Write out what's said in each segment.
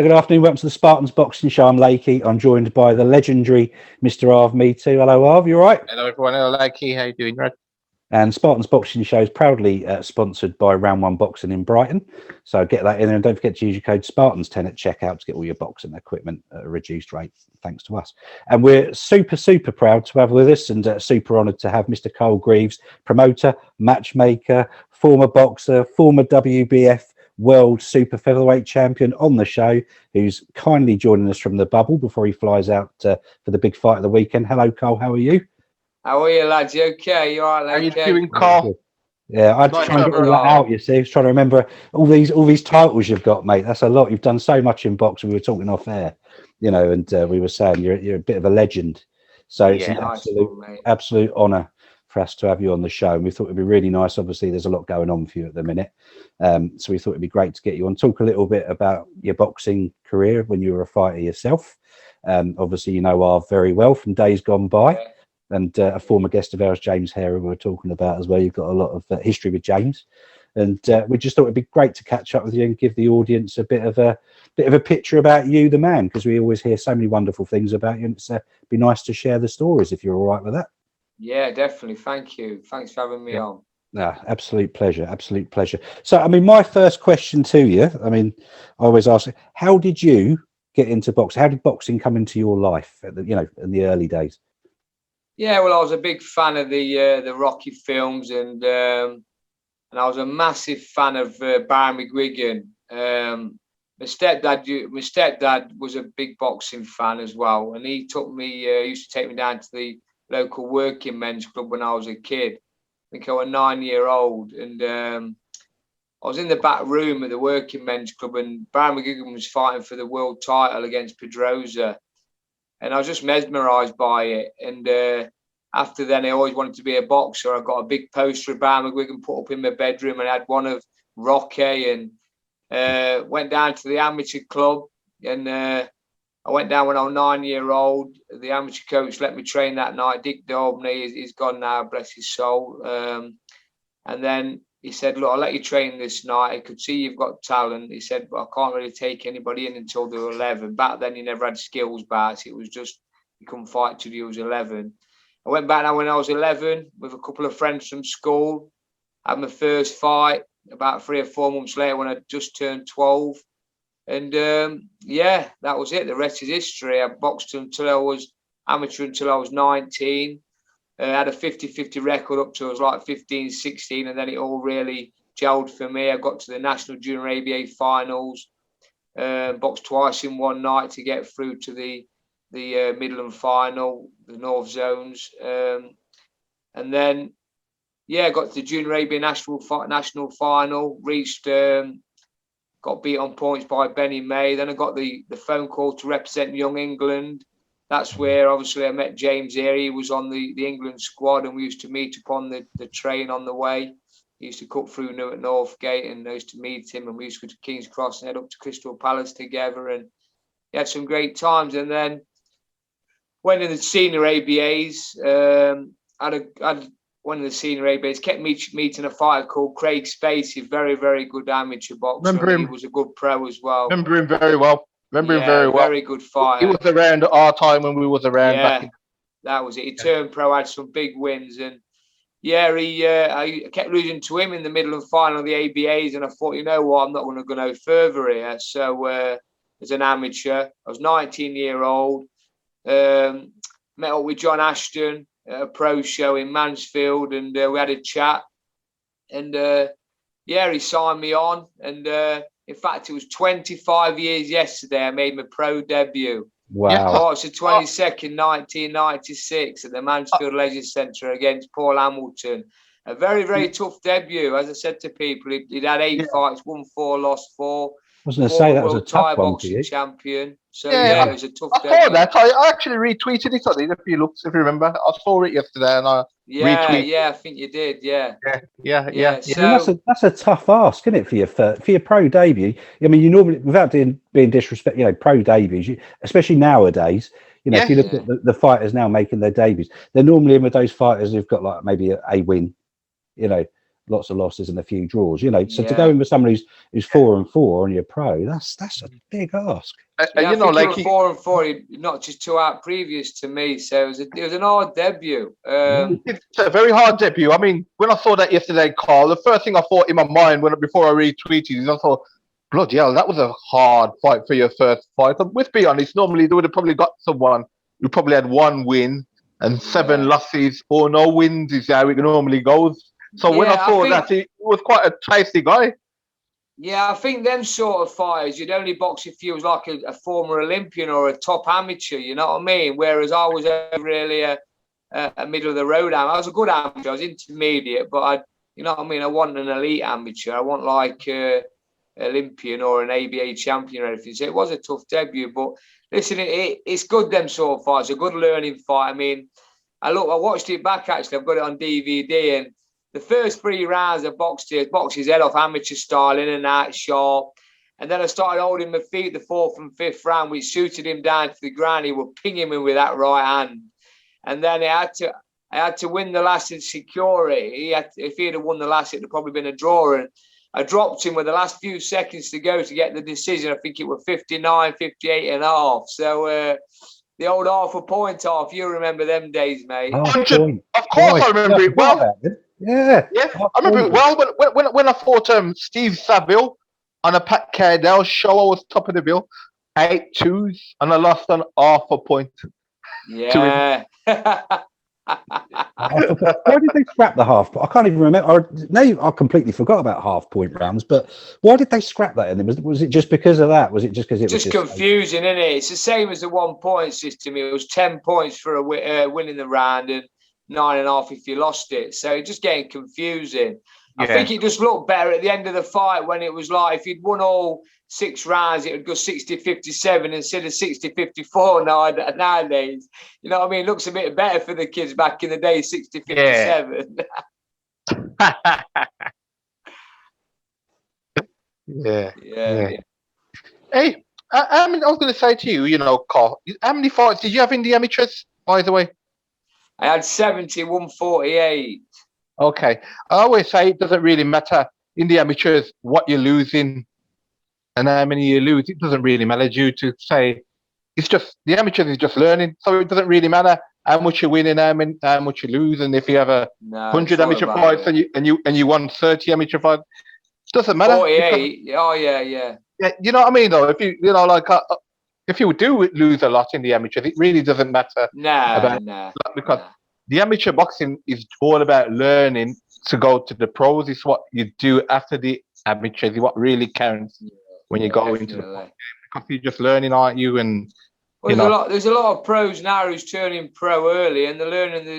So good afternoon, welcome to the Spartans Boxing Show. I'm Lakey. I'm joined by the legendary Mr. Arv, me too. Hello Arv, you all right? Hello everyone, hello Lakey, how you doing, Red? And Spartans Boxing Show is proudly sponsored by Round One Boxing in Brighton. So get that in there and don't forget to use your code Spartans10 at checkout to get all your boxing equipment at a reduced rate, thanks to us. And we're super proud to have with us and super honoured to have Mr. Carl Greaves, promoter, matchmaker, former boxer, former WBF world super featherweight champion on the show, who's kindly joining us from the bubble before he flies out for the big fight of the weekend. Hello, Carl. How are you? How are you, lads? You okay? You all right, How you okay? doing, Carl? Yeah, I had to try and get all that out, you see. I was trying to remember all these titles you've got, mate. That's a lot. You've done so much in boxing. We were talking off air, you know, and we were saying you're a bit of a legend. So it's an absolute honour for us to have you on the show. And we thought it'd be really nice. Obviously, there's a lot going on for you at the minute. So we thought it'd be great to get you on, talk a little bit about your boxing career when you were a fighter yourself. Obviously, you know Arv very well from days gone by. Yeah. And a former guest of ours, James Hare, we were talking about as well. You've got a lot of history with James, and we just thought it'd be great to catch up with you and give the audience a bit of a picture about you, the man, because we always hear so many wonderful things about you, and it's be nice to share the stories if you're all right with that. Yeah, definitely. Thank you. Thanks for having me on. Absolute pleasure. Absolute pleasure. So, I mean, my first question to you, I mean, I always ask, how did you get into boxing? How did boxing come into your life, in the early days? Yeah, well, I was a big fan of the Rocky films, and I was a massive fan of Barry McGuigan. My stepdad was a big boxing fan as well, and he used to take me down to the local working men's club when I was a kid. I think I was 9-year-old, and I was in the back room at the working men's club, and Barry McGuigan was fighting for the world title against Pedrosa. And I was just mesmerised by it. And after then, I always wanted to be a boxer. I got a big poster of Barry McGuigan put up in my bedroom, and I had one of Rocky, and went down to the amateur club. And I went down when I was 9-year-old. The amateur coach let me train that night. Dick Daubney, he's gone now, bless his soul. And then he said, look, I'll let you train this night. I could see you've got talent. He said, but I can't really take anybody in until they were 11. Back then, you never had skills bouts. It was just, you couldn't fight till you was 11. I went back now when I was 11 with a couple of friends from school. Had my first fight about 3 or 4 months later when I just turned 12. And that was it. The rest is history. I boxed until I was amateur until I was 19. I had a 50-50 record up to I was like 15, 16, and then it all really gelled for me. I got to the National Junior ABA finals, boxed twice in one night to get through to the Midland final, the North Zones. And then, got to the Junior ABA national final, reached, got beat on points by Benny May. Then I got the phone call to represent Young England. That's where, obviously, I met James here. He was on the England squad, and we used to meet up on the train on the way. He used to cut through Newark Northgate, and I used to meet him, and we used to go to King's Cross and head up to Crystal Palace together, and he had some great times. And then went in the senior ABAs. Had one of the senior ABAs, kept meeting a fighter called Craig Spacey, very, very good amateur boxer. He was a good pro as well. Remember him very well. Very good fighter. He was around at our time when we was around back in... That was it. He turned pro, had some big wins, and I kept losing to him in the middle and final of the ABAs, and I thought, you know what, I'm not going to go no further here. So as an amateur, I was 19-year-old, met up with John Ashton at a pro show in Mansfield, and we had a chat, and he signed me on, and in fact, it was 25 years yesterday I made my pro debut. Wow. March the 22nd, 1996 at the Mansfield Leisure Centre against Paul Hamilton. A very, very tough debut. As I said to people, he'd had 8 fights, won 4, lost 4. I was going to say that was a tough one for you. Champion. So it was a tough debut. I saw that. I actually retweeted it. I did, if you remember. I saw it yesterday, and I retweeted. Yeah, I think you did. Yeah. So that's a tough ask, isn't it, for your pro debut? I mean, you normally, without being disrespectful, pro debuts, especially nowadays. If you look at the fighters now making their debuts, they're normally in with those fighters who've got like maybe a win, lots of losses and a few draws. You know, so to go in with someone who's 4-4 on your pro, that's a big ask. Yeah, you know, like 4-4, not just 2 out previous to me, so it was an hard debut. It's a very hard debut. I mean, when I saw that yesterday, Carl, the first thing I thought in my mind before I retweeted is I thought, bloody hell, that was a hard fight for your first fight. And let's be honest, normally they would have probably got someone who probably had 1 win and 7 losses or no wins is how it normally goes. So when I saw that, it was quite a tasty guy. Yeah, I think them sort of fighters, you'd only box if you was like a former Olympian or a top amateur, you know what I mean? Whereas I was really a middle of the road amateur. I was a good amateur, I was intermediate, but you know what I mean? I wasn't an elite amateur. I wasn't like Olympian or an ABA champion or anything. So it was a tough debut, but listen, it's good, them sort of fights, a good learning fight. I mean, I watched it back actually, I've got it on DVD, and the first 3 rounds I boxed his head off amateur style, in and out, sharp. And then I started holding my feet the 4th and 5th round, which suited him down to the ground. He would ping him in with that right hand. And then I had to win the last and secure it. If he had won the last, it would have probably been a draw. And I dropped him with the last few seconds to go to get the decision. I think it was 59, 58 and a half. So the old half a point off. You remember them days, mate. Of course I remember it well. Yeah, I remember it well when I fought Steve Saville on a Pat Cardell show. I was top of the bill, 8-2s, and I lost on half a point. Yeah. Why did they scrap the half? I can't even remember. I completely forgot about half point rounds. But why did they scrap that? And was it just because of that? Was it just because it was just confusing, isn't it? It's the same as the 1 point system. It was 10 points for winning the round and 9.5 if you lost it. So it's just getting confusing. I think it just looked better at the end of the fight when it was like if you'd won all 6 rounds, it would go 60-57 instead of 60-54 nowadays. You know what I mean? It looks a bit better for the kids back in the day, 60-57. Yeah. Hey, I was going to say to you, you know, Carl, how many fights did you have in the amateurs, by the way? I had 70, 148. Okay. I always say it doesn't really matter in the amateurs what you're losing and how many you lose. It doesn't really matter due to say it's just the amateurs is just learning. So it doesn't really matter how much you win and how much you lose. And if you have 100 amateur fights and you won 30 amateur fights, it doesn't matter. 48. Yeah. You know what I mean, though? If you do lose a lot in the amateurs, it really doesn't matter. Because the amateur boxing is all about learning to go to the pros. It's what you do after the amateurs, what really counts when you go into the pro game. Because you're just learning, aren't you? And there's a lot of pros now who's turning pro early and they're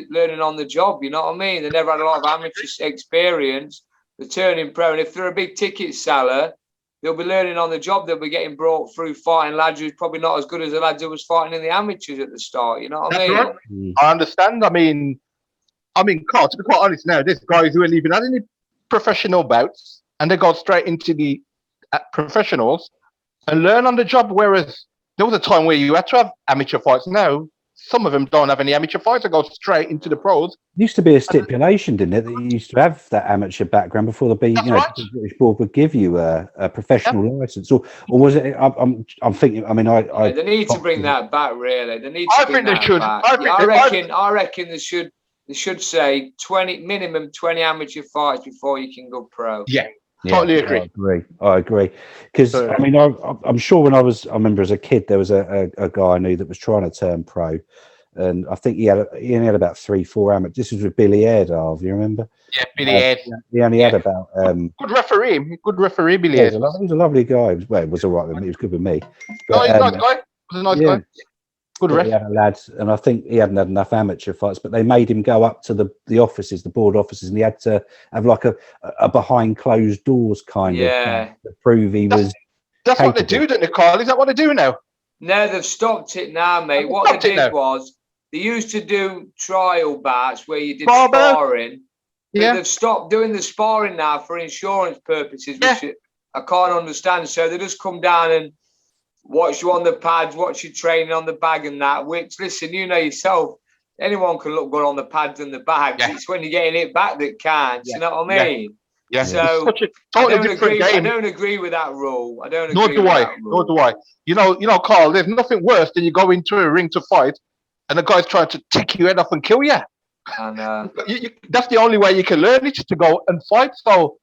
learning on the job. You know what I mean? They never had a lot of amateur experience. They're turning pro, and if they're a big ticket seller, they'll be learning on the job. They'll be getting brought through fighting lads who's probably not as good as the lads who was fighting in the amateurs at the start. You know what I mean? Right. I understand. I mean, Carl, to be quite honest now, there's guys who ain't even had any professional bouts and they go straight into the professionals and learn on the job. Whereas there was a time where you had to have amateur fights. Now, some of them don't have any amateur fights. They go straight into the pros. It used to be a stipulation, didn't it, that you used to have that amateur background before the the British board would give you a professional license, or was it? I'm thinking. I mean, they need to bring that back. Really, they need to bring that back. I reckon they should say 20 minimum 20 amateur fights before you can go pro. Yeah. Totally agree. I agree. Because I mean, I'm sure when I remember as a kid, there was a guy I knew that was trying to turn pro, and I think he only had about 3-4 amateurs. This was with Billy Airdale. You remember? Yeah, Billy Airdale. He only had about good referee, Billy Airdale. He was a lovely guy. He was all right with me. He was good with me. But, he's a nice guy. He was a nice guy. Good ref. He had a lad, and I think he hadn't had enough amateur fights, but they made him go up to the offices, the board offices, and he had to have like a behind closed doors kind of to prove he was. That's capable. What they do, don't they, Carl? Is that what they do now? No, they've stopped it now, mate. What they did was they used to do trial bouts where you did sparring. Yeah. They've stopped doing the sparring now for insurance purposes, which I can't understand. So they just come down and watch you on the pads, watch you training on the bag and that, which, listen, you know yourself, anyone can look good on the pads and the bags. It's when you're getting it back that counts, you know what I mean? Yeah, So it's such a totally different game. I don't agree with that rule. I don't Nor agree do with I. that rule. Nor do I. You know, Carl. There's nothing worse than you go into a ring to fight, and the guy's trying to take your head off and kill you. And That's the only way you can learn it, to go and fight. So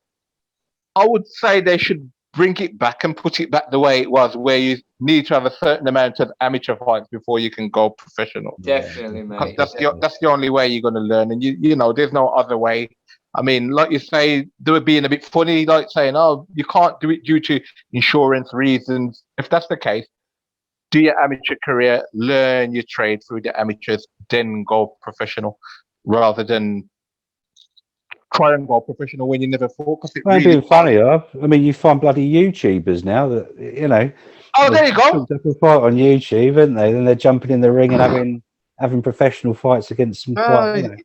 I would say they should bring it back and put it back the way it was, where you need to have a certain amount of amateur fights before you can go professional. definitely, mate. That's the only way you're going to learn, and you know there's no other way. I mean, like you say, they were being a bit funny, like saying, "Oh, you can't do it due to insurance reasons." If that's the case, do your amateur career, learn your trade through the amateurs, then go professional, rather than try and go professional when you never fought. Because it I'm really being funny, huh? I mean, you find bloody YouTubers now that, you know. Oh, there you go. Up a fight on YouTube, aren't they? Then they're jumping in the ring and having professional fights against some quite, you know.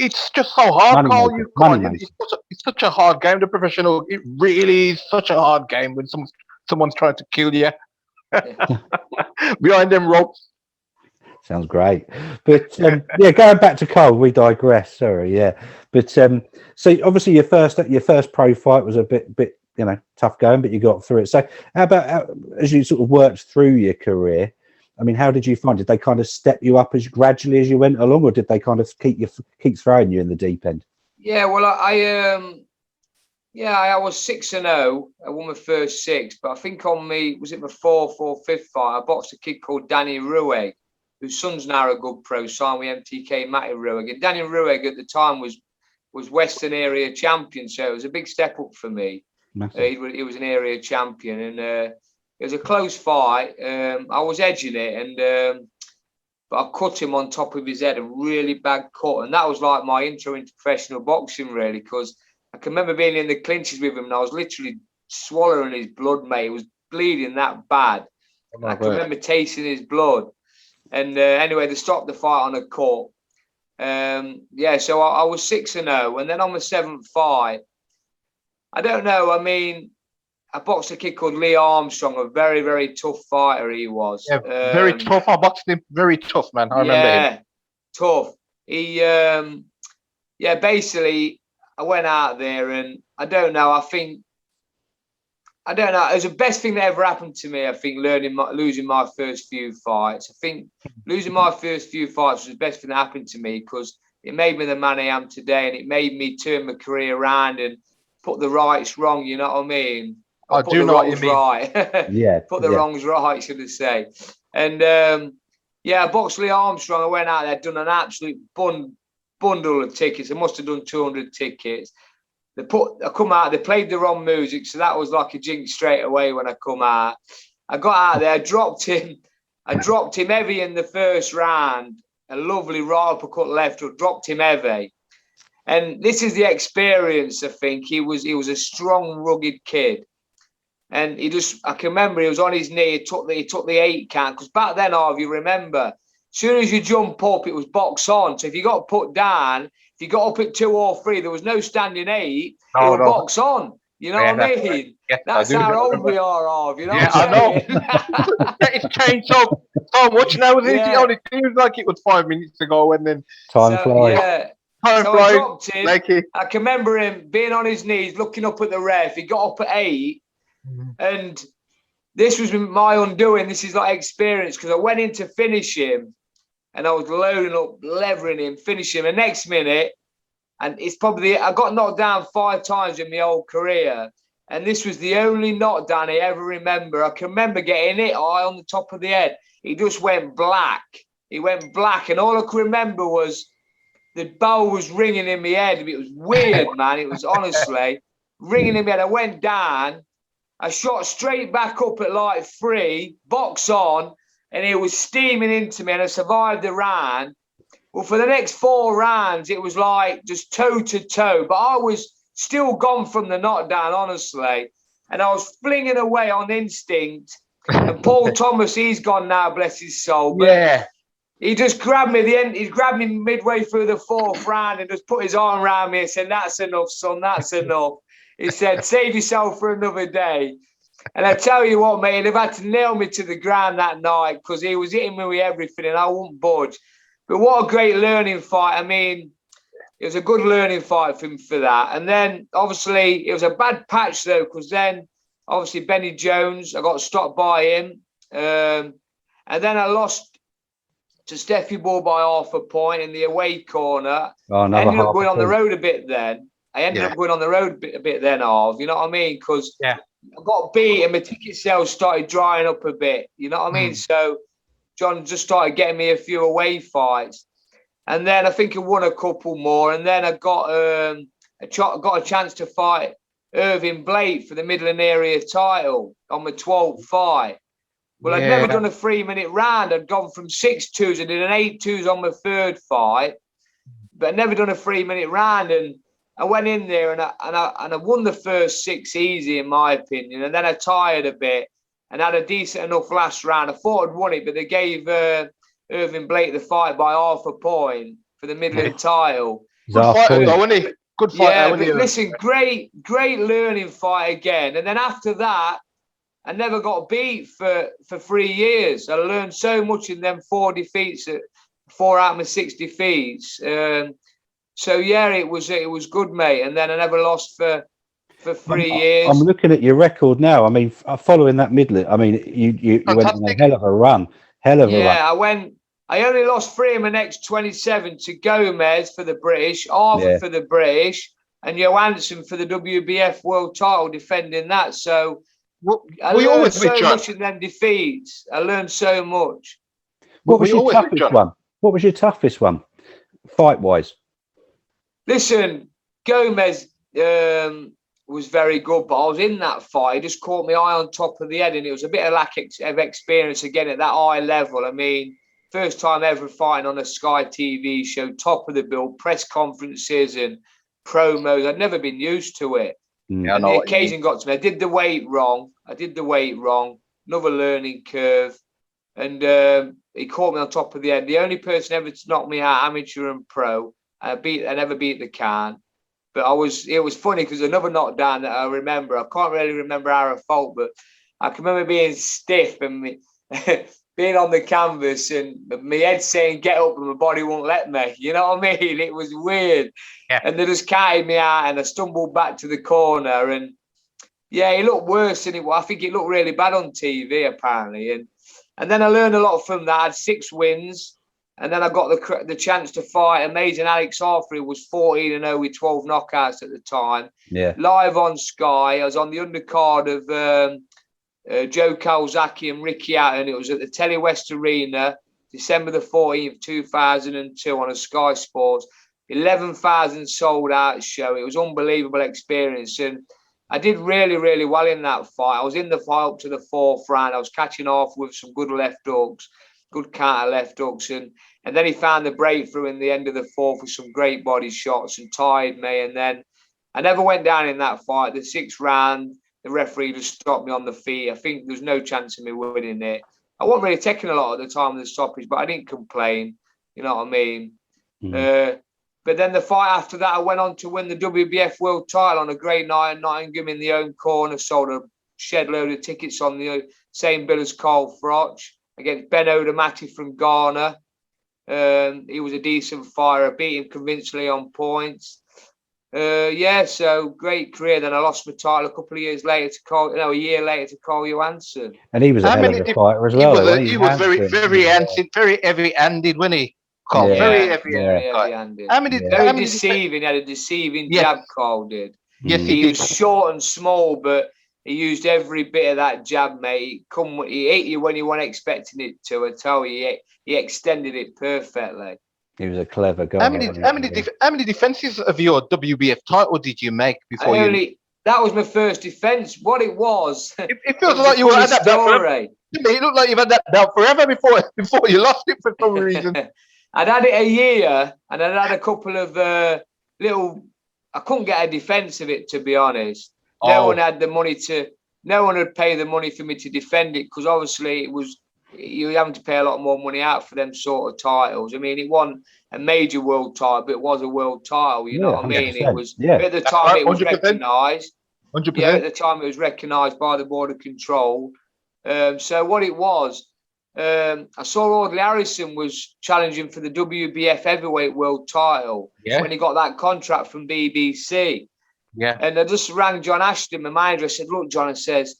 It's just so hard, Carl. Money It's such a hard game, the professional. It really is such a hard game when someone's trying to kill you behind them ropes. Sounds great. But yeah, going back to Carl, we digress. Sorry, yeah. But so obviously your first pro fight was a bit you know, tough going, but you got through it. So how about as you sort of worked through your career? I mean, how did you find? Did they kind of step you up as gradually as you went along, or did they kind of keep throwing you in the deep end? Yeah, well, I was 6-0. I won my first 6, but I think on me, was it my 4th or 5th fight, I boxed a kid called Danny Rueg, whose son's now a good pro, signed with MTK, Matty Rueg. And Danny Rueg at the time was Western area champion, so it was a big step up for me. He was an area champion, and it was a close fight. I was edging it, and but I cut him on top of his head, a really bad cut, and that was like my intro into professional boxing, really, because I can remember being in the clinches with him, and I was literally swallowing his blood, mate. It was bleeding that bad. I can remember tasting his blood, and anyway, they stopped the fight on a cut. So I was 6-0, and then on the 7th fight, I don't know. I mean, I boxed a kid called Lee Armstrong, a very, very tough fighter he was. Yeah, very tough. I boxed him. Very tough, man. I remember him. Yeah, tough. He, basically, I went out there, and I don't know. It was the best thing that ever happened to me, I think, losing my first few fights. I think losing my first few fights was the best thing that happened to me, because it made me the man I am today, and it made me turn my career around and put the rights wrong, you know what I mean? I do know what you mean. Right. Yeah. Put the wrongs right, should I say. And I boxed Lee Armstrong. I went out there, done an absolute bundle of tickets. I must have done 200 tickets. I come out, they played the wrong music, so that was like a jinx straight away when I come out. I got out there, I dropped him heavy in the first round. A lovely right uppercut left hook, dropped him heavy. And this is the experience, I think. He was a strong, rugged kid. And I can remember he was on his knee, he took the 8 count, because back then, if you remember, as soon as you jump up, it was box on. So if you got put down, if you got up at 2 or 3, there was no standing 8, it was box on. You know what I mean? That's how old we are, you know what I'm saying? It's changed so much now. It only seems like it was 5 minutes ago, and then time flies. Yeah. I dropped him. I can remember him being on his knees, looking up at the ref. He got up at 8, and this was my undoing. This is like experience, because I went in to finish him, and I was loading up, levering him, finish him. The next minute, and it's probably I got knocked down 5 times in my whole career, and this was the only knockdown I ever remember. I can remember getting hit high on the top of the head. He just went black. He went black, and all I could remember was the bell was ringing in my head. It was weird, man. It was honestly ringing in my head. I went down. I shot straight back up at like 3, box on, and it was steaming into me, and I survived the round. Well, for the next 4 rounds, it was like just toe to toe, but I was still gone from the knockdown, honestly. And I was flinging away on instinct. And Paul Thomas, he's gone now, bless his soul. But he just grabbed me He grabbed me midway through the 4th round and just put his arm around me and said, "That's enough, son. That's enough." He said, "Save yourself for another day." And I tell you what, mate, they've had to nail me to the ground that night, because he was hitting me with everything and I wouldn't budge. But what a great learning fight. I mean, it was a good learning fight for him for that. And then obviously it was a bad patch though, because then obviously Benny Jones, I got stopped by him, and then I lost to Steffi Ball by half a point in the away corner. Oh, I ended up going on the road a bit then. I ended up going on the road a bit then, Harv. You know what I mean? Because I got beat and my ticket sales started drying up a bit. You know what I mean? So John just started getting me a few away fights. And then I think I won a couple more. And then I got a chance to fight Irving Blake for the Midland area title on my 12th fight. Well, I'd never done a 3-minute round. I'd gone from 6-2s. I did an 8-2s on my third fight, but I'd never done a 3-minute round. And I went in there and I won the first 6 easy, in my opinion. And then I tired a bit and had a decent enough last round. I thought I'd won it, but they gave Irving Blake the fight by half a point for the Midland title. Good fight, though, wasn't he? Good fight. Yeah, but listen, great learning fight again. And then after that, I never got beat for 3 years. I learned so much in them 4 defeats, 4 out of my 6 defeats. So yeah, it was good, mate. And then I never lost for 3 years. I'm looking at your record now. I mean, following that Midland, I mean, you went on a hell of a run. Yeah, I only lost 3 of my next 27 to Gomez for the British, Arthur for the British, and Johansson for the WBF World Title, defending that. So I learned so much in them defeats. I learned so much. What was your toughest one? What was your toughest one, fight-wise? Listen, Gomez was very good, but I was in that fight. He just caught my eye on top of the head, and it was a bit of lack of experience again at that high level. I mean, first time ever fighting on a Sky TV show, top of the bill, press conferences and promos. I'd never been used to it. Yeah, and the occasion got to me. I did the weight wrong. Another learning curve. And he caught me on top of the head. The only person ever to knock me out, amateur and pro. I never beat the can. But it was funny because another knockdown that I remember, I can't really remember how I felt, but I can remember being stiff and being on the canvas and my head saying get up and my body won't let me. You know what I mean? It was weird. Yeah. And they just carried me out and I stumbled back to the corner and it looked worse than it was. I think it looked really bad on TV apparently. And then I learned a lot from that. I had 6 wins. And then I got the chance to fight amazing Alex Arthur, who was 14-0 with 12 knockouts at the time. Yeah. Live on Sky. I was on the undercard of Joe Kawasaki and Ricky Hatton. It was at the Telewest Arena, December the 14th, 2002 on a Sky Sports. 11,000 sold out show. It was an unbelievable experience. And I did really, really well in that fight. I was in the fight up to the 4th round. I was catching off with some good left hooks, good counter left hooks. And then he found the breakthrough in the end of the 4th with some great body shots and tied me. And then I never went down in that fight. The 6th round, the referee just stopped me on the feet. I think there was no chance of me winning it. I wasn't really taking a lot at the time of the stoppage, but I didn't complain. You know what I mean? Mm. But then the fight after that, I went on to win the WBF World Title on a great night at Nottingham in the own corner. Sold a shed load of tickets on the same bill as Carl Froch against Ben Odamati from Ghana. He was a decent fighter. I beat him convincingly on points. So great career. Then I lost my title a year later to Carl Johansson. And he was a hell of a fighter as well. He was very heavy-handed, wasn't he? Carl, very heavy-handed. Very deceiving. He had a deceiving jab, Carl did. Yes, he was short and small, but he used every bit of that jab, mate. He hit you when you weren't expecting it to. I tell you, he extended it perfectly. He was a clever guy. How many defenses of your WBF title did you make before That was my first defense. What it was. It feels like you had that belt forever. It looked like you've had that belt forever before you lost it for some reason. I'd had it a year, and I'd had a couple of little. I couldn't get a defense of it, to be honest. No one had the money no one would pay the money for me to defend it because obviously you having to pay a lot more money out for them sort of titles. I mean, it wasn't a major world title, but it was a world title. You know what I mean? It was at the time it was recognised. 100%. Yeah, at the time it was recognised by the Border Control. So what it was, I saw Audley Harrison was challenging for the WBF heavyweight world title when he got that contract from BBC. Yeah. And I just rang John Ashton, my manager. I said, look, John, I says,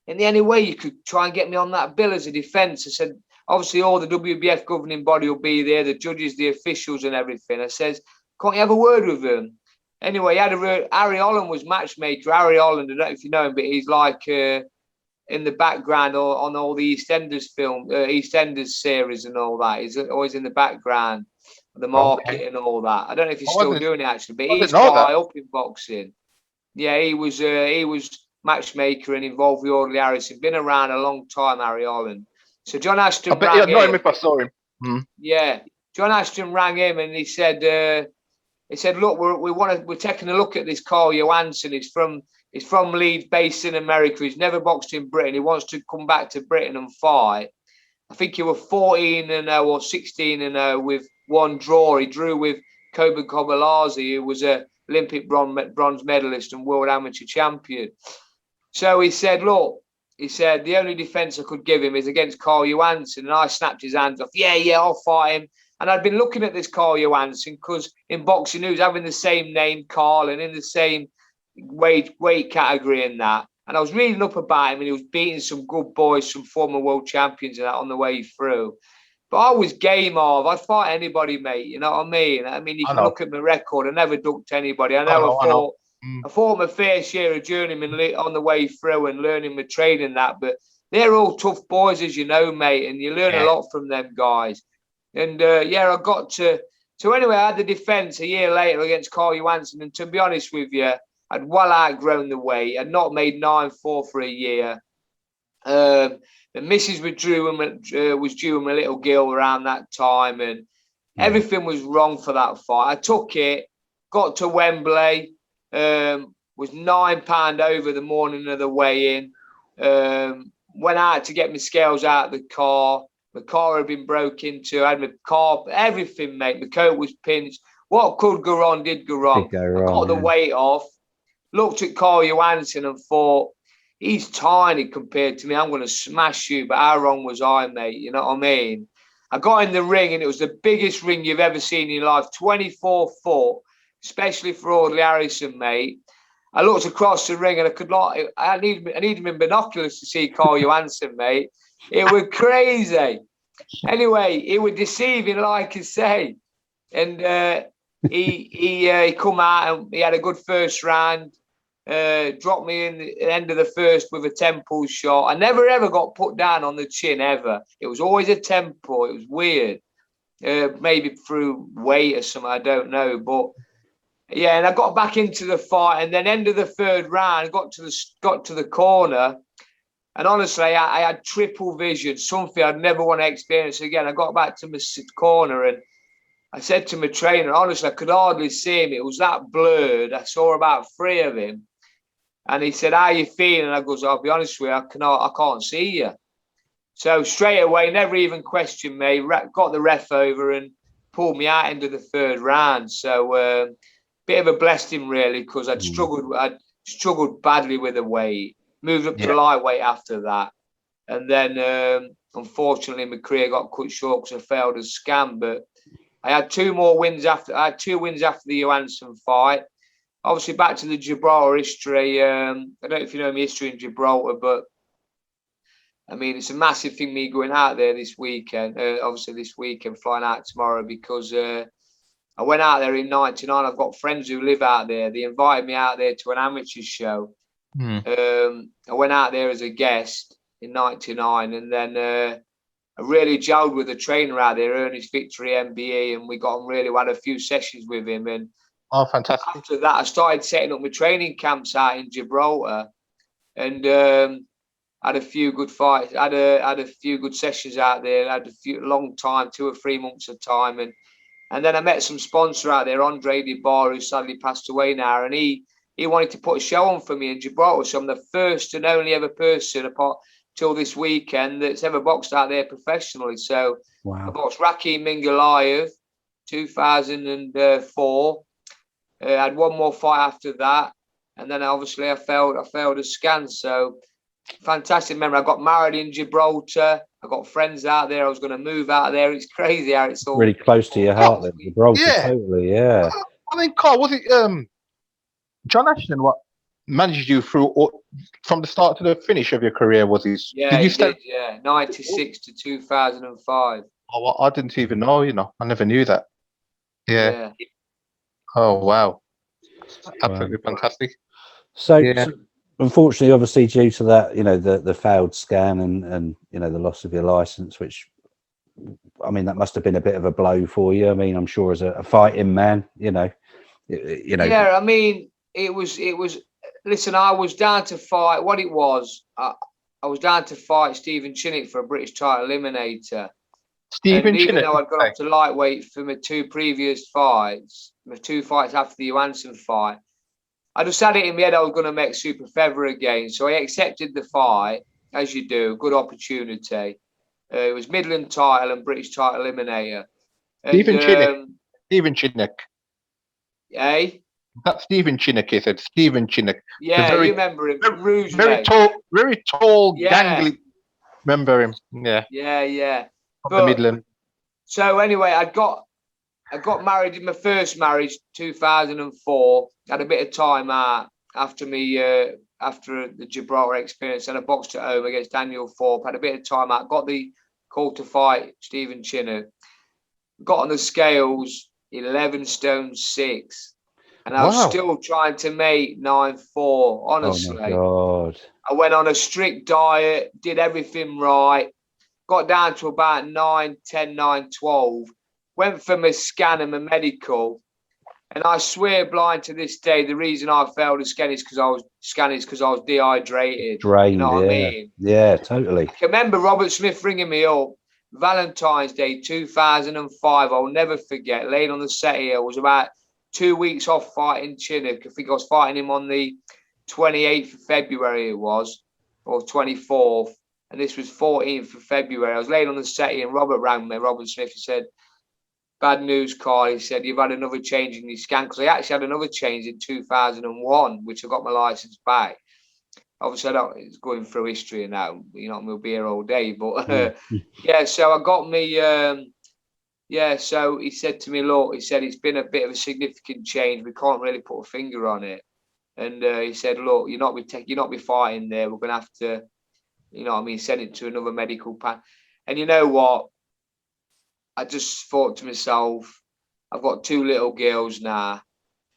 in any way you could try and get me on that bill as a defence? I said, obviously all the WBF governing body will be there, the judges, the officials and everything. I says, can't you have a word with them? Anyway, Harry Holland was matchmaker. Harry Holland, I don't know if you know him, but he's like in the background or on all the EastEnders EastEnders series and all that. He's always in the background, the market and all that. I don't know if he's still doing it actually, but he's quite high up in boxing. Yeah, he was matchmaker and involved with Audley Harrison. Been around a long time, Harry Holland. So John Ashton. I bet you'd know him if I saw him. Yeah, John Ashton rang him and he said, look, we're taking a look at this Carl Johansson. He's from Leeds, based in America. He's never boxed in Britain. He wants to come back to Britain and fight. I think he was 14-0 or 16-0 with one draw. He drew with Kobe Kobalazi, who was a Olympic bronze medalist and world amateur champion. So he said, look, the only defence I could give him is against Carl Johansson. And I snapped his hands off. Yeah, I'll fight him. And I'd been looking at this Carl Johansson because in Boxing News, having the same name, Carl, and in the same weight category and that. And I was reading up about him and he was beating some good boys, some former world champions and that on the way through. But I was game of. I'd fight anybody, mate. You know what I mean? I mean, you can look at my record. I never ducked anybody. I fought my fair share of journeymen on the way through and learning my trade and that. But they're all tough boys, as you know, mate. And you learn a lot from them guys. And, I got to... So anyway, I had the defence a year later against Carl Johansson. And to be honest with you, I'd well outgrown the weight. I'd not made 9-4 for a year. The missus was due him a little girl around that time, and everything was wrong for that fight. I took it, got to Wembley, was £9 over the morning of the weigh-in, went out to get my scales out of the car. My car had been broke into. I had my car, everything, mate. My coat was pinched. What could go wrong did go wrong. I got the weight off, looked at Carl Johansson and thought, he's tiny compared to me. I'm going to smash you. But how wrong was I, mate? You know what I mean? I got in the ring and it was the biggest ring you've ever seen in your life, 24 foot, especially for Audley Harrison, mate. I looked across the ring and I needed my binoculars to see Carl Johansson, mate. It was crazy. Anyway, it was deceiving, like I say. And he come out and he had a good first round. Dropped me in the end of the first with a temple shot. I never ever got put down on the chin ever. It was always a temple. It was weird. Maybe through weight or something, I don't know. But yeah, and I got back into the fight, and then end of the third round, got to the corner, and honestly, I had triple vision, something I'd never want to experience again. I got back to my corner and I said to my trainer, honestly, I could hardly see him. It was that blurred. I saw about 3 of him. And he said, how are you feeling? And I goes, I'll be honest with you, I can't see you. So straight away, never even questioned me, got the ref over and pulled me out into the third round. So bit of a blessing, really, because I'd struggled badly with the weight. Moved up to lightweight after that. And then, unfortunately, my career got cut short because I failed as scam. But I had 2 wins after the Johansson fight. Obviously, back to the Gibraltar history. I don't know if you know my history in Gibraltar, but I mean, it's a massive thing, me going out there this weekend. Obviously, this weekend, flying out tomorrow, because I went out there in '99. I've got friends who live out there. They invited me out there to an amateur show. I went out there as a guest in '99, and then I really gelled with the trainer out there, Ernest Victory MBE, and we got on really well, had a few sessions with him. And fantastic. After that, I started setting up my training camps out in Gibraltar, and had a few good fights, had a few good sessions out there, had long time, 2 or 3 months of time, and then I met some sponsor out there, Andre DeBar, who sadly passed away now, and he wanted to put a show on for me in Gibraltar. So I'm the first and only ever person apart till this weekend that's ever boxed out there professionally. So I boxed Rakim Mingalayev 2004. I had 1 more fight after that, and then obviously I failed a scan. So fantastic memory. I got married in Gibraltar. I got friends out there. I was going to move out there. It's crazy how it's all Really close to your heart, then, Gibraltar. Yeah. Totally, yeah. I mean, Carl, was it John Ashton what managed you through from the start to the finish of your career? Was he? Yeah, Did you he start? did. Yeah, 96 to 2005. Oh, well, I didn't even know. I never knew that. Yeah. Yeah. Oh wow. Absolutely fantastic. So, Yeah. so unfortunately, obviously, due to that, the failed scan and the loss of your license, which, I mean, that must have been a bit of a blow for you. I mean, I'm sure as a fighting man, Yeah, I mean, it was. Listen, I was down to fight. What it was, I was down to fight Stephen Chinnock for a British title eliminator. Stephen And even Chinnock. though I'd gone up to lightweight for my two previous fights, my two fights after the Johansson fight, I just had it in my head I was going to make super feather again. So I accepted the fight, as you do, good opportunity. It was Midland title and British title eliminator. And, Stephen Chinnock. Stephen Chinnock. Eh? That's Stephen Chinnock, he said. Stephen Chinnock. Yeah, you remember him. Very tall, yeah. gangly. Remember him? Yeah. Yeah. From the Midland. So anyway, I got married in my first marriage, 2004. Had a bit of time out after the Gibraltar experience, and I boxed at home against Daniel Thorpe. Had a bit of time out. Got the call to fight Stephen Chinnock. Got on the scales, 11 stone 6. And I was still trying to make 9'4", honestly. Oh, my God. I went on a strict diet, did everything right, got down to about 9'10", 9'12", went for my scan and my medical. And I swear blind to this day, the reason I failed to scan is because I was dehydrated. Drained, you know what I mean? Yeah, totally. I can remember Robert Smith ringing me up, Valentine's Day 2005. I'll never forget. Laying on the settee, I was about 2 weeks off fighting Chinnock. I think I was fighting him on the 28th of February, it was, or 24th. And this was 14th of February. I was laying on the settee and Robert rang me. Robert Smith, he said, "Bad news, Carl." He said, "You've had another change in your scan." Because I actually had another change in 2001, which I got my license back. Obviously, it's going through history now. We'll be here all day. But so I got me. So he said to me, "Look," he said, "it's been a bit of a significant change. We can't really put a finger on it." And he said, "Look, you're not be fighting there. We're going to have to, send it to another medical pan." And you know what? I just thought to myself, I've got 2 little girls now.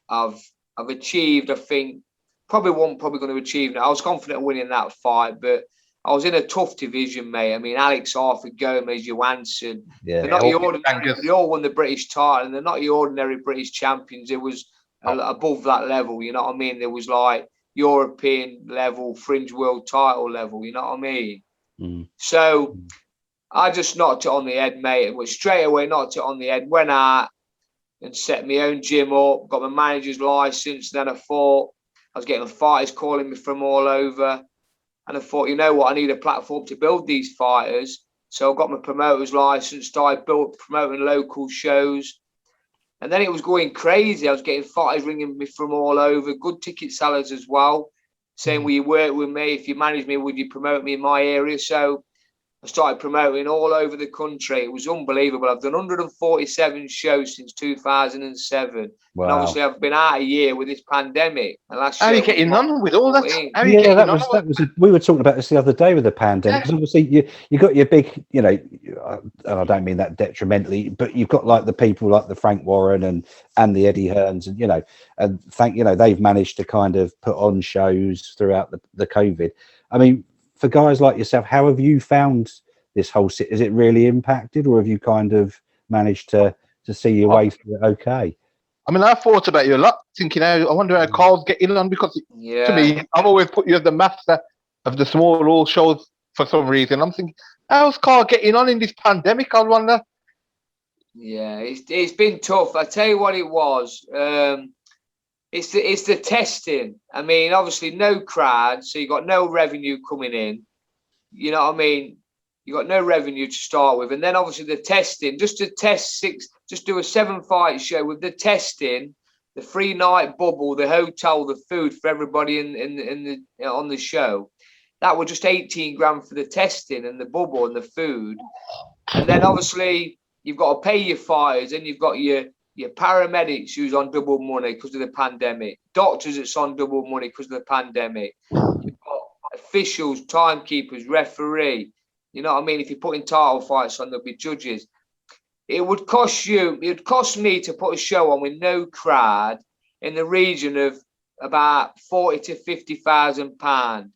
I've achieved, I think, probably going to achieve now. I was confident of winning that fight, but I was in a tough division, mate. I mean, Alex Arthur, Gomez, Johansson. Yeah, they're not your ordinary. They all won the British title, and they're not your ordinary British champions. It was above that level, you know what I mean? There was like European level, fringe world title level, you know what I mean? So I just knocked it on the head, mate. It was straight away knocked it on the head. Went out and set my own gym up. Got my manager's license. Then I thought I was getting fighters calling me from all over, and I thought, you know what, I need a platform to build these fighters. So I got my promoter's license. Started promoting local shows, and then it was going crazy. I was getting fighters ringing me from all over. Good ticket sellers as well, saying, "Will you work with me? If you manage me, would you promote me in my area?" So I started promoting all over the country. It was unbelievable. I've done 147 shows since 2007. Wow. And obviously I've been out a year with this pandemic. And last How are you getting on with all that? We were talking about this the other day with the pandemic. Because obviously you got your big, and I don't mean that detrimentally, but you've got like the people like the Frank Warren and the Eddie Hearns and they've managed to kind of put on shows throughout the COVID. I mean, for guys like yourself, how have you found this whole? Is it really impacted, or have you kind of managed to see your way through it okay? I mean, I thought about you a lot, thinking, I wonder how Carl's getting on, because to me, I've always put you as the master of the small role shows for some reason. I'm thinking, how's Carl getting on in this pandemic? I wonder. Yeah, it's been tough. I tell you what it was. It's the testing. I mean, obviously no crowd, so you got no revenue coming in. You know what I mean? You got no revenue to start with, and then obviously the testing. Just to test just do a 7-fight show with the testing, the 3-night bubble, the hotel, the food for everybody in the on the show. that was just 18 grand for the testing and the bubble and the food. And then obviously you've got to pay your fighters, and you've got your paramedics who's on double money because of the pandemic, doctors that's on double money because of the pandemic. You've got officials, timekeepers, referee. You know what I mean? If you're putting title fights on, there'll be judges. It would cost me to put a show on with no crowd in the region of about 40 to 50,000 pounds.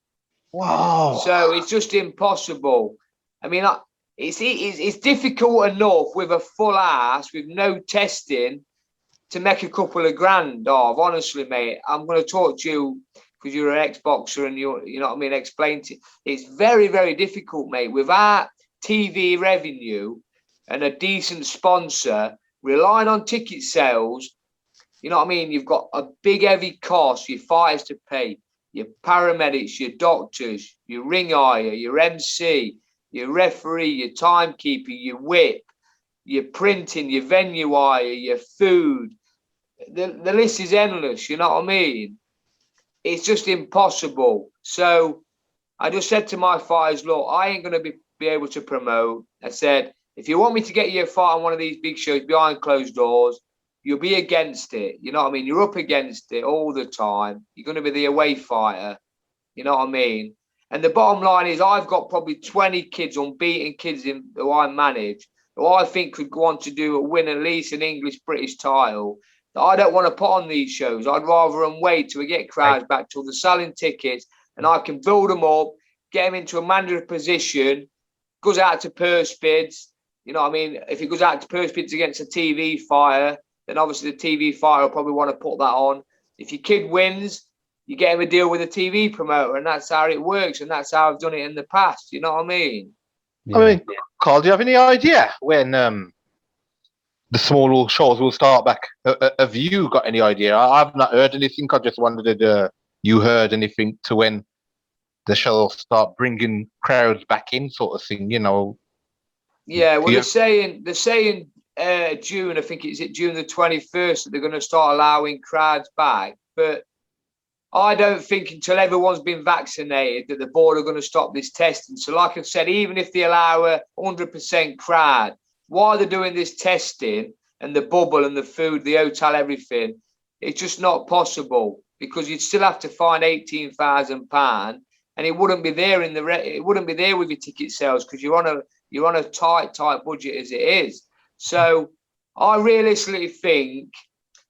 Wow. So it's just impossible. I mean, it's difficult enough with a full ass, with no testing, to make a couple of grand of. Honestly, mate, I'm going to talk to you because you're an ex-boxer and you know what I mean, explain to you. It's very, very difficult, mate. Without TV revenue and a decent sponsor, relying on ticket sales, you know what I mean? You've got a big, heavy cost, your fighters to pay, your paramedics, your doctors, your ring hire, your MC, your referee, your timekeeper, your whip, your printing, your venue hire, your food. The list is endless, you know what I mean? It's just impossible. So I just said to my fighters, look, I ain't going to be able to promote. I said, if you want me to get you a fight on one of these big shows behind closed doors, you'll be against it. You know what I mean? You're up against it all the time. You're going to be the away fighter. You know what I mean? And the bottom line is I've got probably 20 kids, unbeaten kids who I manage, who I think could go on to win at least an English British title, that I don't want to put on these shows. I'd rather them wait till we get crowds back, till they're selling tickets, and I can build them up, get them into a manager position, goes out to purse bids. You know what I mean? If it goes out to purse bids against a TV fighter, then obviously the TV fighter will probably want to put that on. If your kid wins, you get him a deal with a TV promoter, and that's how it works, and that's how I've done it in the past. You know what I mean? Yeah. I mean, Carl, do you have any idea when the small shows will start back? Have you got any idea? I've not heard anything. I just wondered if you heard anything to when the show will start bringing crowds back in, sort of thing, you know? Yeah, well, they're saying June, I think it's June the 21st, that they're going to start allowing crowds back. But I don't think until everyone's been vaccinated that the board are going to stop this testing. So like I've said, even if they allow a 100% crowd, while they're doing this testing and the bubble and the food, the hotel, everything, it's just not possible, because you'd still have to find £18,000, and it wouldn't be there it wouldn't be there with your ticket sales, because you're on a tight budget as it is. So I realistically think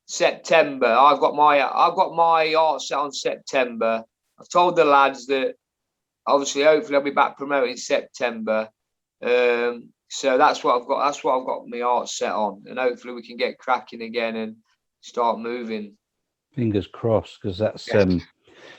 September. I've got my art set on September. I've told the lads that obviously, hopefully, I'll be back promoting September. So that's what I've got. That's what I've got my art set on, and hopefully we can get cracking again and start moving. Fingers crossed, because that's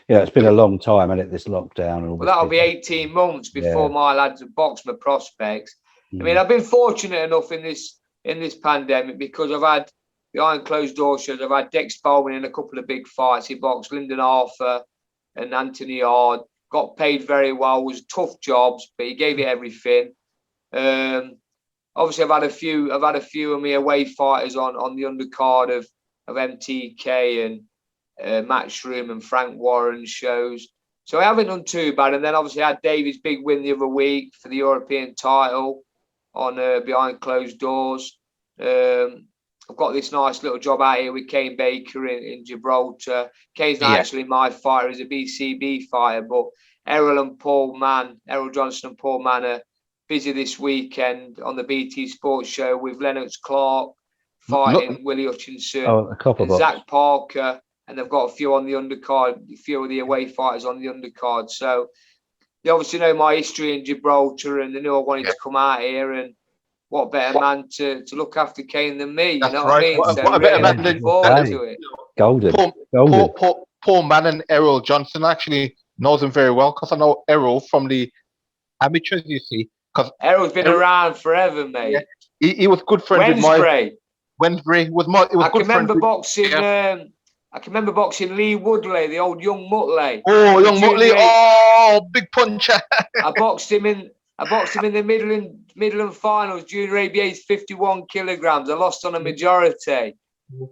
it's been a long time, hasn't it, this lockdown and all. Well, that'll be 18 months before my lads have boxed my prospects. I mean, I've been fortunate enough in this pandemic, because I've had behind closed door shows. I've had Dex Bowman in a couple of big fights. He boxed Lyndon Arthur and Anthony Hard. Got paid very well. Was tough jobs, but he gave it everything. Obviously, I've had a few of my away fighters on the undercard of MTK and Matchroom and Frank Warren shows. So I haven't done too bad. And then obviously I had David's big win the other week for the European title on behind closed doors. I've got this nice little job out here with Kane Baker in Gibraltar. Kane's not actually my fighter, he's a BCB fighter, but Errol Johnson and Paul Mann are busy this weekend on the BT Sports Show with Lennox Clark fighting Willie Hutchinson and Zach Parker, and they've got a few on the undercard, a few of the away fighters on the undercard. So they obviously know my history in Gibraltar, and they knew I wanted to come out here, and what better man to look after Kane than me? You know what I mean? What a better man than forward to it. Golden. Paul Mann and Errol Johnson actually knows him very well, because I know Errol from the amateurs, you see. Errol's been around forever, mate. Yeah. He was good friend with my Wednesbury. I can remember boxing Lee Woodley, the old young Mutley. Oh, young Mutley! Oh, big puncher! I boxed him in the Midland finals, junior ABA's 51 kilograms. I lost on a majority.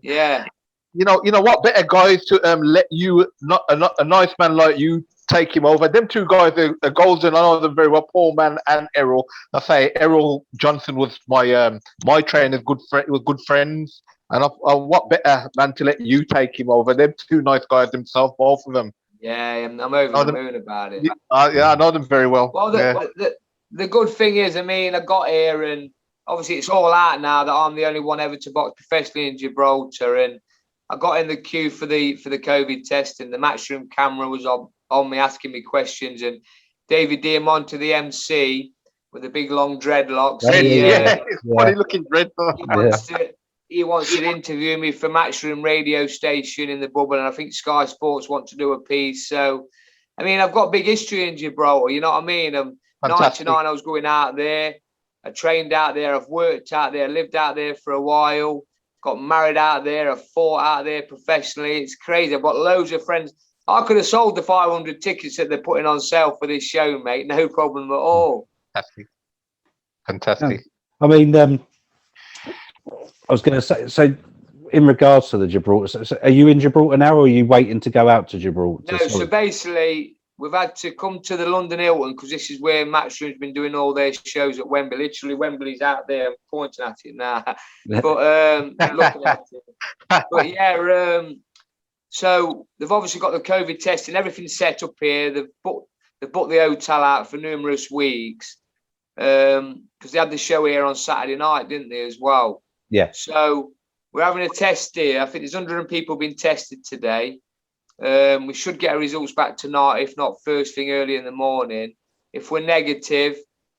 Yeah. You know what better guys to let you, not a nice man like you, take him over. Them two guys are golden. I know them very well, Paul Mann and Errol. I say Errol Johnson was my trainer's good friend. Was good friends, and what better man to let you take him over? Them two nice guys themselves, both of them. Yeah, I'm over the moon about it. Yeah, I know them very well. Well, the good thing is, I mean, I got here, and obviously it's all out now that I'm the only one ever to box professionally in Gibraltar, and I got in the queue for the COVID test, and the matchroom camera was on me asking me questions, and David Diamante, the MC with the big long dreadlocks, funny looking dreadlocks. He wants to interview me for Matchroom radio station in the bubble, and I think Sky Sports want to do a piece. So, I mean, I've got big history in Gibraltar. You know what I mean? I'm 99. I was going out there. I trained out there. I've worked out there. Lived out there for a while. Got married out there. I've fought out there professionally. It's crazy. I've got loads of friends. I could have sold the 500 tickets that they're putting on sale for this show, mate. No problem at all. Fantastic. I mean, I was going to say, so in regards to the Gibraltar, so are you in Gibraltar now, or are you waiting to go out to Gibraltar? No, so basically, we've had to come to the London Hilton because this is where Matchroom's been doing all their shows at Wembley. Literally, Wembley's out there. I'm pointing at it now. But looking at it. But yeah, so they've obviously got the COVID test and everything set up here. They've booked the hotel out for numerous weeks because they had the show here on Saturday night, didn't they, as well? Yeah. So we're having a test here. I think there's 100 people been tested today. We should get our results back tonight, if not first thing early in the morning. If we're negative,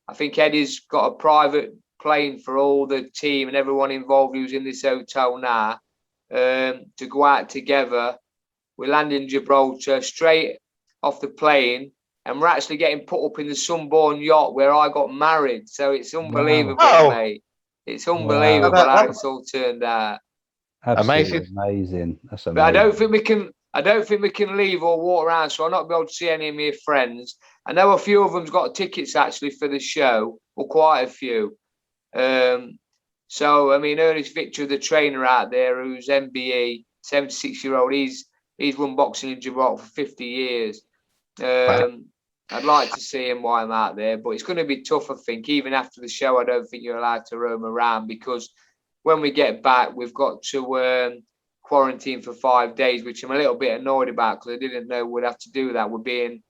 I think Eddie's got a private plane for all the team and everyone involved who's in this hotel now to go out together. We land in Gibraltar straight off the plane, and we're actually getting put up in the Sunborn yacht where I got married. So it's unbelievable, mate. It's unbelievable how it's all turned out. Absolutely amazing. That's amazing. But I don't think we can leave or walk around, so I'll not be able to see any of my friends. I know a few of them's got tickets actually for the show, or quite a few. So I mean, Ernest Victor, the trainer out there, who's MBE, 76-year-old, he's run boxing in Gibraltar for 50 years. I'd like to see him while I'm out there, but it's going to be tough, I think. Even after the show, I don't think you're allowed to roam around because when we get back, we've got to quarantine for 5 days, which I'm a little bit annoyed about because I didn't know we'd have to do that. We're being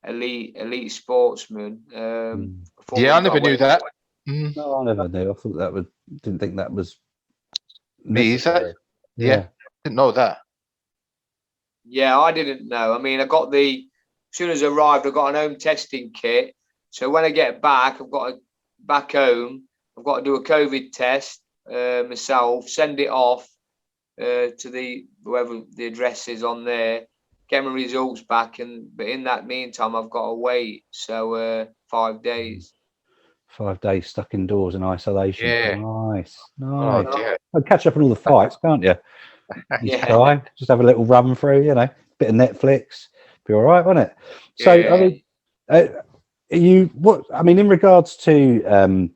elite sportsmen. I never knew that. No, I never knew. I thought didn't think that was me. Is that? Yeah, didn't know that. Yeah, I didn't know. I mean, as soon as I arrived, I got an home testing kit. So when I get back, back home, I've got to do a COVID test myself, send it off to whoever the address is on there, get my results back, but in that meantime, I've got to wait. So 5 days. 5 days stuck indoors in isolation. Yeah. Nice. Oh, dear. I'll catch up on all the fights, can't you? Yeah. Just have a little run through, bit of Netflix. Be all right, won't it? So, I mean, in regards to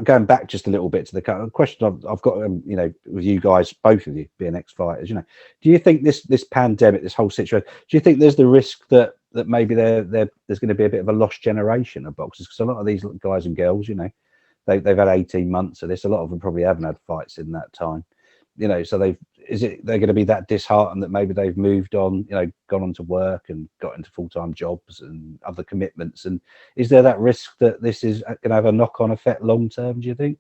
going back just a little bit to the question I've got, with you guys, both of you being ex-fighters, do you think this pandemic, this whole situation, do you think there's the risk that maybe there's going to be a bit of a lost generation of boxers? Because a lot of these guys and girls, they've had 18 months of this. A lot of them probably haven't had fights in that time, so they're going to be that disheartened that maybe they've moved on, gone on to work and got into full-time jobs and other commitments. And is there that risk that this is going to have a knock-on effect long-term, do you think?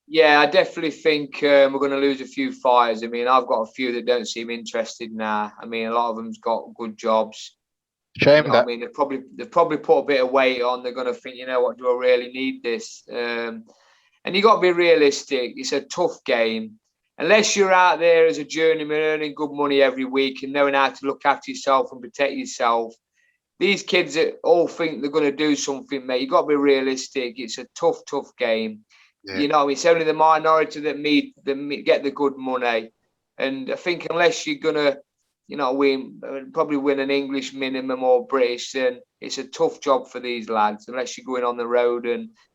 Yeah, I definitely think we're going to lose a few fighters. I mean, I've got a few that don't seem interested now. I mean, a lot of them's got good jobs. Shame that. I mean, they've probably put a bit of weight on. They're going to think, what, do I really need this? And you got to be realistic. It's a tough game. Unless you're out there as a journeyman earning good money every week and knowing how to look after yourself and protect yourself, these kids that all think they're going to do something, mate, you've got to be realistic. It's a tough game. Yeah. It's only the minority that get the good money. And I think unless you're going to, probably win an English minimum or British, then it's a tough job for these lads, unless you're going on the road,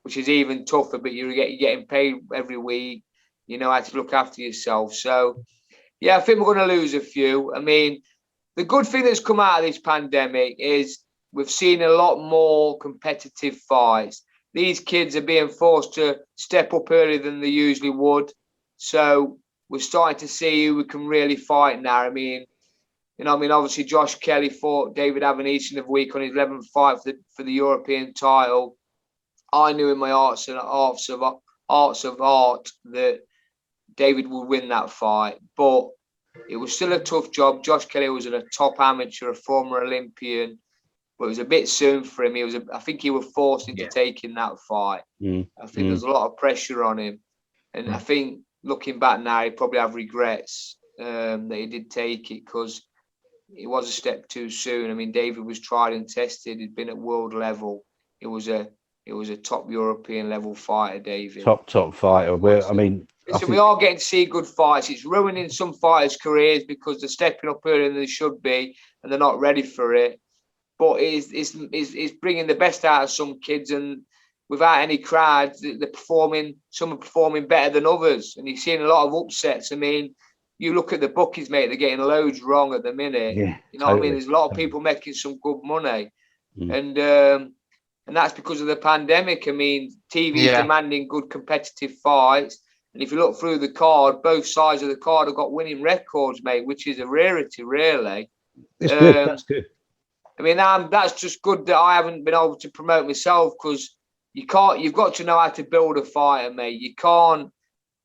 which is even tougher, but you're getting paid every week. How to look after yourself. So, yeah, I think we're going to lose a few. I mean, the good thing that's come out of this pandemic is we've seen a lot more competitive fights. These kids are being forced to step up earlier than they usually would. So we're starting to see who we can really fight now. I mean, obviously Josh Kelly fought David Avanesian the week on his 11th fight for the European title. I knew in my hearts of heart that David would win that fight, but it was still a tough job. Josh Kelly was a top amateur, a former Olympian, but it was a bit soon for him. I think he was forced into taking that fight. I think there's a lot of pressure on him, and I think looking back now, he probably have regrets that he did take it, because it was a step too soon. I mean, David was tried and tested. He'd been at world level. It was a top European level fighter, David. Top fighter. Listen, we are getting to see good fights. It's ruining some fighters' careers because they're stepping up earlier than they should be, and they're not ready for it. But it's bringing the best out of some kids, and without any crowds, they're performing. Some are performing better than others, and you're seeing a lot of upsets. I mean, you look at the bookies, mate; they're getting loads wrong at the minute. Yeah, you know what I mean? There's a lot of people making some good money, and that's because of the pandemic. I mean, TV is demanding good competitive fights. And if you look through the card, both sides of the card have got winning records, mate, which is a rarity, really. It's good. That's good. I mean, that's just good that I haven't been able to promote myself, because you've got to know how to build a fighter, mate. You can't.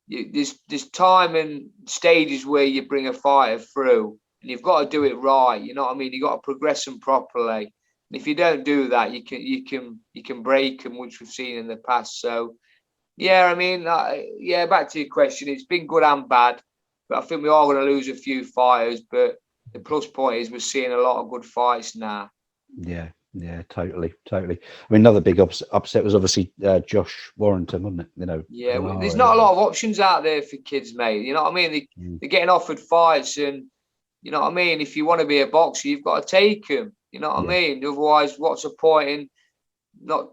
There's time and stages where you bring a fighter through, and you've got to do it right. You know what I mean? You've got to progress them properly. And if you don't do that, you can break them, which we've seen in the past. So. Yeah, I mean, back to your question. It's been good and bad, but I think we are going to lose a few fighters. But the plus point is we're seeing a lot of good fights now. Yeah, totally. I mean, another big upset was obviously Josh Warrington, wasn't it? There's not a lot of options out there for kids, mate. You know what I mean? They're getting offered fights, and you know what I mean. If you want to be a boxer, you've got to take them. You know what I mean? Otherwise, what's the point in not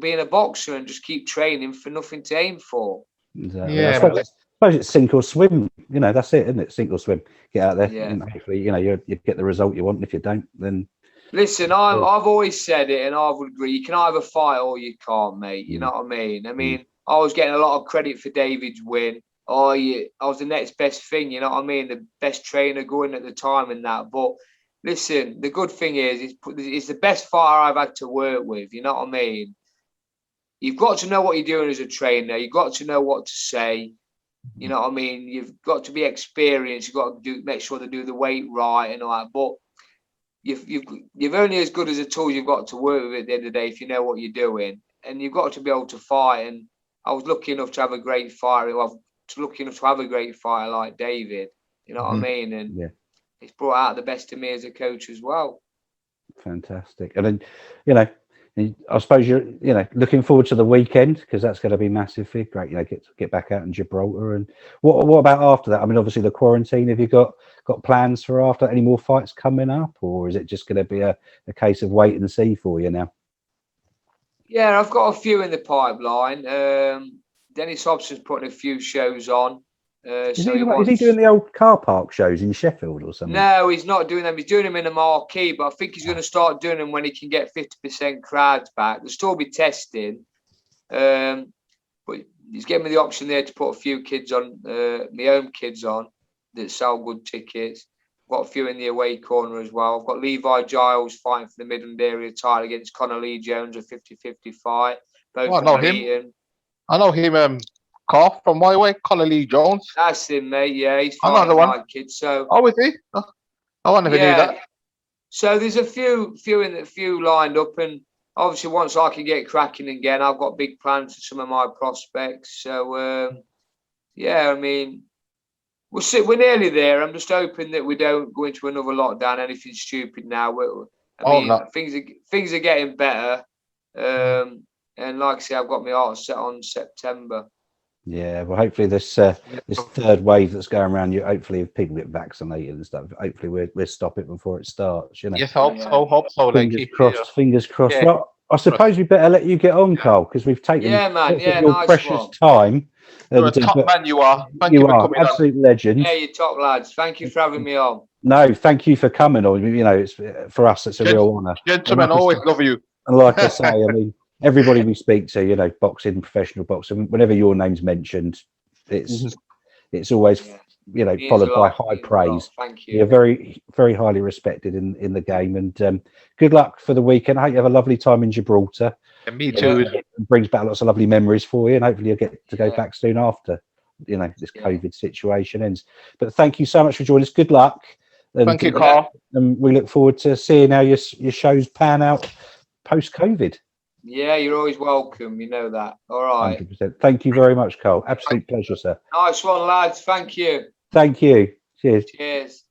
being a boxer and just keep training for nothing to aim for? Exactly. I suppose it's sink or swim. That's it, isn't it? Sink or swim. Get out there, and hopefully, you get the result you want. And if you don't, then listen. I've always said it, and I would agree. You can either fight or you can't, mate. You know what I mean? I mean, I was getting a lot of credit for David's win. I was the next best thing. You know what I mean? The best trainer going at the time and that, but. Listen, the good thing is it's the best fighter I've had to work with. You know what I mean? You've got to know what you're doing as a trainer. You've got to know what to say. You know what I mean? You've got to be experienced. You've got to make sure they do the weight right and all that. But you've only as good as the tools you've got to work with at the end of the day if you know what you're doing. And you've got to be able to fight. And I was lucky enough to have a great fighter. Lucky enough to have a great fighter like David. You know what I mean? And it's brought out the best of me as a coach as well. Fantastic. And then, I suppose you're, looking forward to the weekend, because that's going to be massive for you. Great, get back out in Gibraltar. And what about after that? I mean, obviously the quarantine. Have you got plans for after? Any more fights coming up, or is it just going to be a case of wait and see for you now? Yeah, I've got a few in the pipeline. Dennis Hobson's putting a few shows on. Is he doing the old car park shows in Sheffield or something? No, he's not doing them. He's doing them in a marquee, but I think he's going to start doing them when he can get 50% crowds back. There'll still be testing, but he's giving me the option there to put a few kids on, my own kids on, that sell good tickets. I've got a few in the away corner as well. I've got Levi Giles fighting for the Midland area title against Conor Lee Jones, a 50-50 fight. I know him. Carl from my way, Conor Lee Jones. That's him, mate. Yeah, he's fighting my kids. So, is he? I never knew that. So there's a few lined up, and obviously once I can get cracking again, I've got big plans for some of my prospects. So, I mean, we're nearly there. I'm just hoping that we don't go into another lockdown, anything stupid now. Things are getting better, and like I say, I've got my heart set on September. Yeah, well, hopefully this third wave that's going around, hopefully if people get vaccinated and stuff, hopefully we'll stop it before it starts. Yes, hope so. Fingers crossed. Yeah. Well, I suppose we better let you get on, Carl, because we've taken man. Yeah, your nice precious one. time. You're a top man, you are. Thank you for coming on. Absolute legend. Yeah, you top lads. Thank you for having me on. No, thank you for coming on. You know, it's for us. It's a real honour. Gentlemen, always love you. And like I say, I mean, everybody we speak to, you know, boxing, professional boxing, whenever your name's mentioned, it's always, you know, followed by high praise. Thank you. You're very, very highly respected in the game, and good luck for the weekend. I hope you have a lovely time in Gibraltar. And me too. It brings back lots of lovely memories for you, and hopefully you'll get to go back soon after, you know, this COVID situation ends. But thank you so much for joining us. Good luck. And, thank you, Carl. And we look forward to seeing how your shows pan out post-COVID. Yeah, you're always welcome. You know that. All right. 100%. Thank you very much, Carl. Absolute pleasure, sir. Nice one, lads. Thank you. Thank you. Cheers. Cheers.